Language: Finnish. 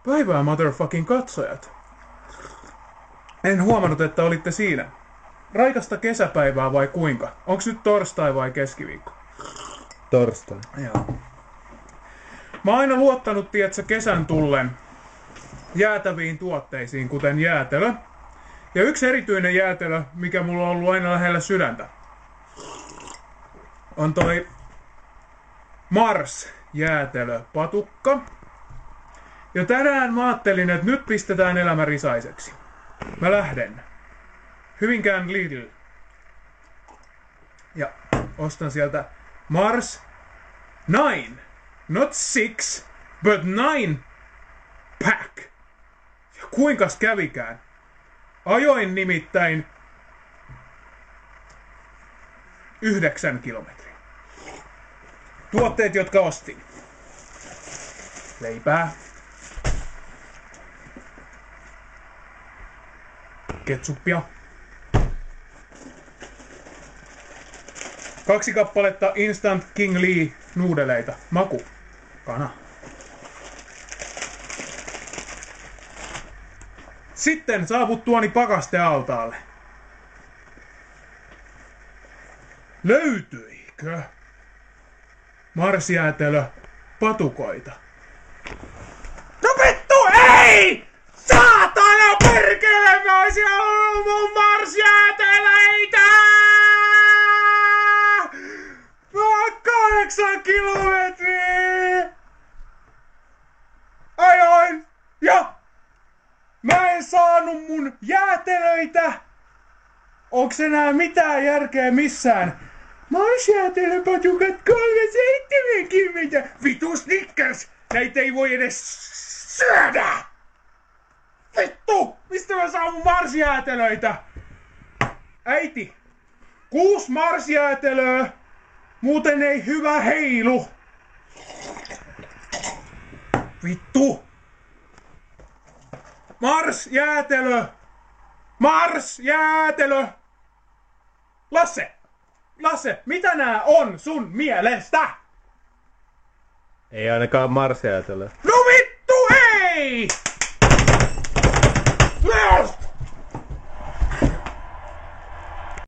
Päivää motherfucking katsojat. En huomannut, että olitte siinä. Raikasta kesäpäivää vai kuinka? Onks nyt torstai vai keskiviikko? Torstai. Joo. Mä oon aina luottanut, tietsä, kesän tullen jäätäviin tuotteisiin, kuten jäätelö. Ja yksi erityinen jäätelö, mikä mulla on ollut aina lähellä sydäntä, on toi Mars jäätelöpatukka. Ja tänään mä ajattelin, että nyt pistetään elämä risaiseksi. Mä lähden Hyvinkään Lidl ja ostan sieltä Mars 9, not 6, but 9 pack. Ja kuinkas kävikään? Ajoin nimittäin 9 kilometriä. Tuotteet, jotka ostin. Leipää. Ketsuppia. 2 kappaletta Instant King Lee nuudeleita. Maku. Kana. Sitten saavuttuani pakastealtaalle. Löytyikö Mars-jäätelö patukoita? No vittu ei! Saatana perkele! Mä oisin ollut mun Mars-jääteleitä! Mä oon 8 kilometriä! Ajoin! Ja mä en saanut mun jäätelöitä! Onks enää mitään järkeä missään? Mars-jäätelöpatukat 3,70! Vitu Snickers! Näitä ei voi edes syödä! Vittu! Mistä mä saan mun Mars-jäätelöitä? Äiti! 6 Mars-jäätelöä! Muuten ei hyvä heilu! Vittu! Mars-jäätelö! Mars-jäätelö! Lasse, mitä nää on sun mielestä? Ei ainakaan Mars-jäätelö. No